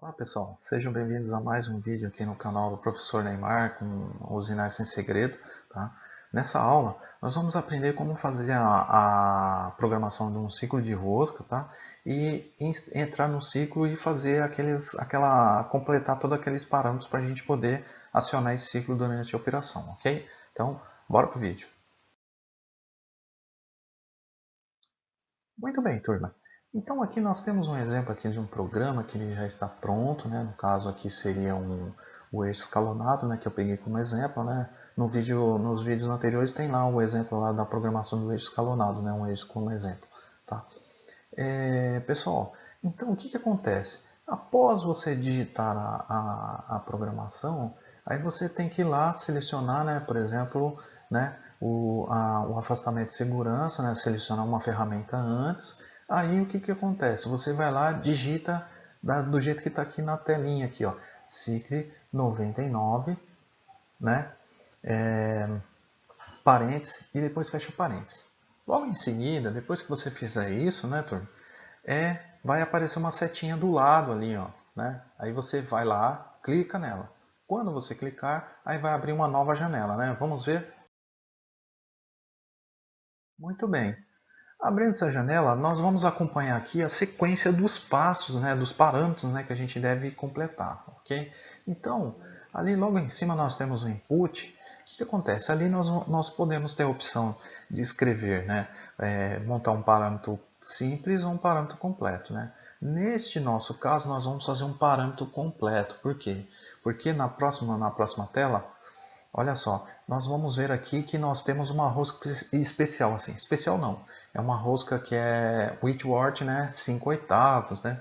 Olá pessoal, sejam bem-vindos a mais um vídeo aqui no canal do Professor Neymar com Usinar Sem Segredo. Tá? Nessa aula nós vamos aprender como fazer a programação de um ciclo de rosca, tá? E entrar no ciclo e fazer completar todos aqueles parâmetros para a gente poder acionar esse ciclo durante a operação, ok? Então, bora para o vídeo. Muito bem, turma. Então aqui nós temos um exemplo aqui de um programa que ele já está pronto, né? No caso aqui seria o eixo escalonado, né? Que eu peguei como exemplo, né? Nos vídeos anteriores tem lá o exemplo lá da programação do eixo escalonado, né? Um eixo como exemplo, tá? Pessoal, então o que acontece? Após você digitar a programação, aí você tem que ir lá selecionar, né? Por exemplo, né? O afastamento de segurança, né? Selecionar uma ferramenta antes. Aí o que acontece? Você vai lá, digita do jeito que está aqui na telinha, aqui, ó, Cicle 99, né? Parênteses e depois fecha parênteses. Logo em seguida, depois que você fizer isso, né, turma, vai aparecer uma setinha do lado ali, ó, né? Aí você vai lá, clica nela. Quando você clicar, aí vai abrir uma nova janela, né? Vamos ver? Muito bem. Abrindo essa janela, nós vamos acompanhar aqui a sequência dos passos, né, dos parâmetros, né, que a gente deve completar, ok? Então, ali logo em cima nós temos o input. O que acontece? Ali nós podemos ter a opção de escrever, né, montar um parâmetro simples ou um parâmetro completo, né? Neste nosso caso, nós vamos fazer um parâmetro completo. Por quê? Porque na próxima tela, olha só, nós vamos ver aqui que nós temos uma rosca especial, assim, especial não, é uma rosca que é Whitworth, né, 5/8, né,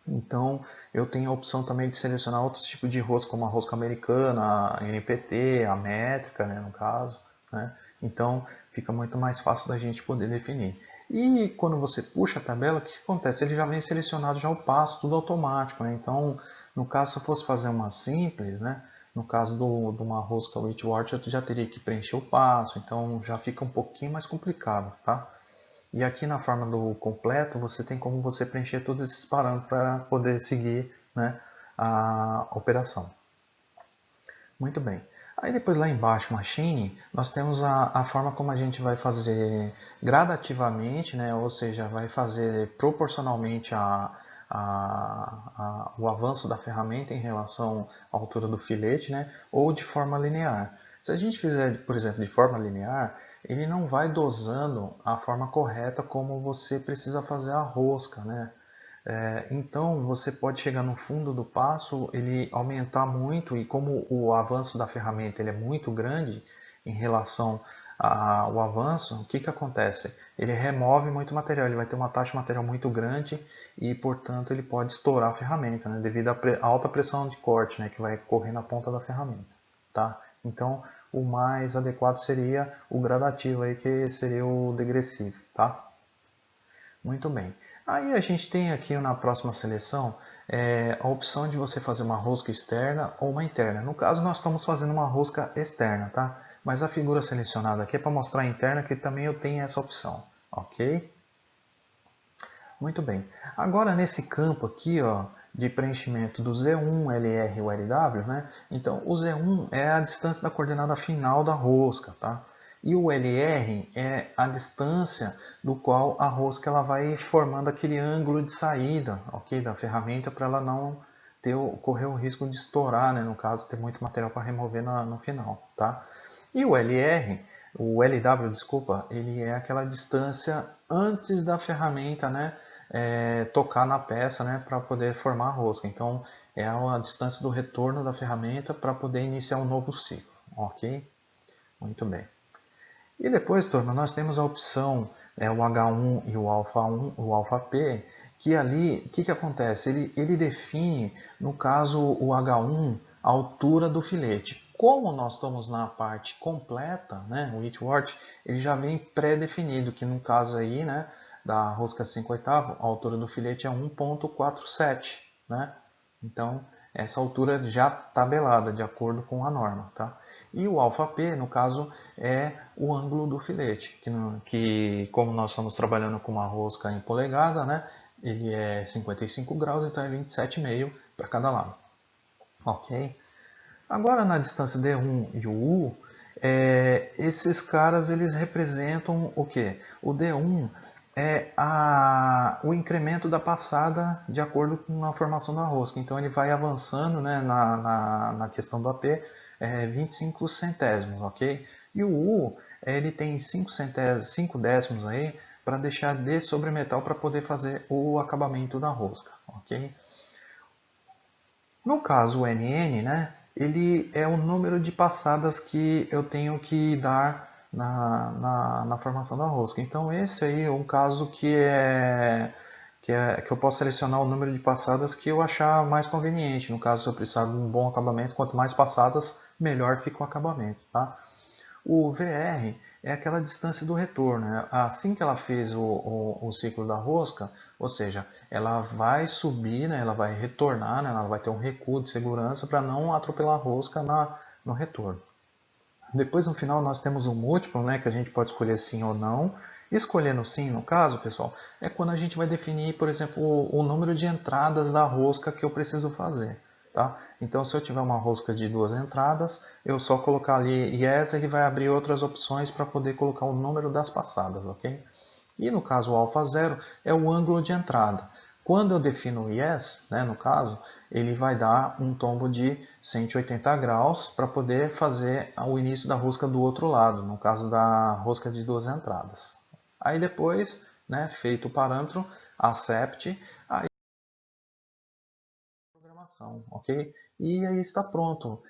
então eu tenho a opção também de selecionar outros tipos de rosca, como a rosca americana, a NPT, a métrica, né, no caso, né, então fica muito mais fácil da gente poder definir. E quando você puxa a tabela, o que acontece? Ele já vem selecionado já o passo, tudo automático, né, então no caso se eu fosse fazer uma simples, né, no caso de uma rosca Whitworth, eu já teria que preencher o passo, então já fica um pouquinho mais complicado, tá? E aqui na forma do completo, você tem como você preencher todos esses parâmetros para poder seguir, né, a operação. Muito bem. Aí depois lá embaixo, Machine, nós temos a forma como a gente vai fazer gradativamente, né, ou seja, vai fazer proporcionalmente o avanço da ferramenta em relação à altura do filete, né, ou de forma linear. Se a gente fizer, por exemplo, de forma linear, ele não vai dosando a forma correta como você precisa fazer a rosca, né? Então você pode chegar no fundo do passo, ele aumentar muito, e como o avanço da ferramenta ele é muito grande em relação ao avanço, o que acontece? Ele remove muito material, ele vai ter uma taxa de material muito grande e portanto ele pode estourar a ferramenta, né, devido à alta pressão de corte, né, que vai correr na ponta da ferramenta. Tá? Então o mais adequado seria o gradativo, aí, que seria o degressivo. Tá? Muito bem. Aí a gente tem aqui na próxima seleção a opção de você fazer uma rosca externa ou uma interna. No caso nós estamos fazendo uma rosca externa, tá? Mas a figura selecionada aqui é para mostrar a interna, que também eu tenho essa opção, ok? Muito bem. Agora nesse campo aqui, ó, de preenchimento do Z1, LR e o LW, né? Então o Z1 é a distância da coordenada final da rosca, tá? E o LR é a distância do qual a rosca ela vai formando aquele ângulo de saída, ok, da ferramenta, para ela não correr o risco de estourar, né? No caso, ter muito material para remover no final, tá? E o LW, desculpa, ele é aquela distância antes da ferramenta, né, tocar na peça, né, para poder formar a rosca. Então, é a distância do retorno da ferramenta para poder iniciar um novo ciclo, ok? Muito bem. E depois, turma, nós temos a opção, o H1 e o alfa 1, o alfa P, que ali, o que acontece? Ele define, no caso, o H1, a altura do filete. Como nós estamos na parte completa, né, o Whitworth, ele já vem pré-definido, que no caso aí, né, da rosca 5/8, a altura do filete é 1,47, né? Então, essa altura já tabelada, de acordo com a norma, tá? E o alfa P, no caso, é o ângulo do filete, que como nós estamos trabalhando com uma rosca em polegada, né, ele é 55 graus, então é 27,5 para cada lado. Ok? Agora na distância D1 e o U, esses caras eles representam o que? O D1 é o incremento da passada de acordo com a formação da rosca. Então ele vai avançando, né, na questão do AP 25 centésimos, ok? E o U ele tem 5 centésimos, 5 décimos aí para deixar D sobre metal para poder fazer o acabamento da rosca, ok? No caso o NN, né, ele é o número de passadas que eu tenho que dar na formação da rosca. Então esse aí é um caso que eu posso selecionar o número de passadas que eu achar mais conveniente. No caso, se eu precisar de um bom acabamento, quanto mais passadas, melhor fica o acabamento. Tá? O VR é aquela distância do retorno. Né? Assim que ela fez o ciclo da rosca, ou seja, ela vai subir, né? Ela vai retornar, né? Ela vai ter um recuo de segurança para não atropelar a rosca no retorno. Depois, no final, nós temos um múltiplo, né, que a gente pode escolher sim ou não. Escolhendo sim, no caso, pessoal, é quando a gente vai definir, por exemplo, o número de entradas da rosca que eu preciso fazer. Tá? Então, se eu tiver uma rosca de 2 entradas, eu só colocar ali yes, ele vai abrir outras opções para poder colocar o número das passadas, ok? E no caso o alfa zero é o ângulo de entrada. Quando eu defino o yes, né, no caso, ele vai dar um tombo de 180 graus para poder fazer o início da rosca do outro lado, no caso da rosca de 2 entradas. Aí depois, né, feito o parâmetro, accept, aí programação, ok? E aí está pronto.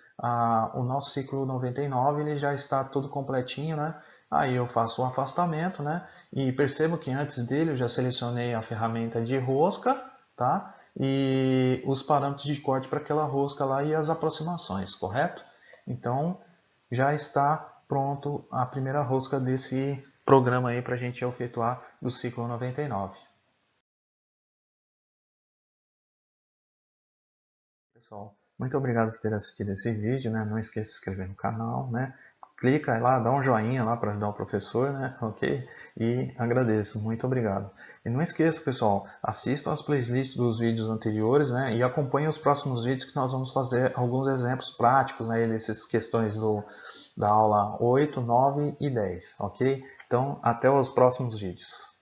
O nosso ciclo 99 ele já está todo completinho, né? Aí eu faço o afastamento, né? E percebo que antes dele eu já selecionei a ferramenta de rosca, tá? E os parâmetros de corte para aquela rosca lá e as aproximações, correto? Então já está pronto a primeira rosca desse programa aí para a gente efetuar do ciclo 99. Pessoal, muito obrigado por ter assistido esse vídeo, né? Não esqueça de se inscrever no canal, né? Clica lá, dá um joinha lá para ajudar o professor, né? Ok? E agradeço, muito obrigado. E não esqueça, pessoal, assistam as playlists dos vídeos anteriores, né? E acompanhem os próximos vídeos que nós vamos fazer alguns exemplos práticos, né? Dessas questões da aula 8, 9 e 10, ok? Então, até os próximos vídeos.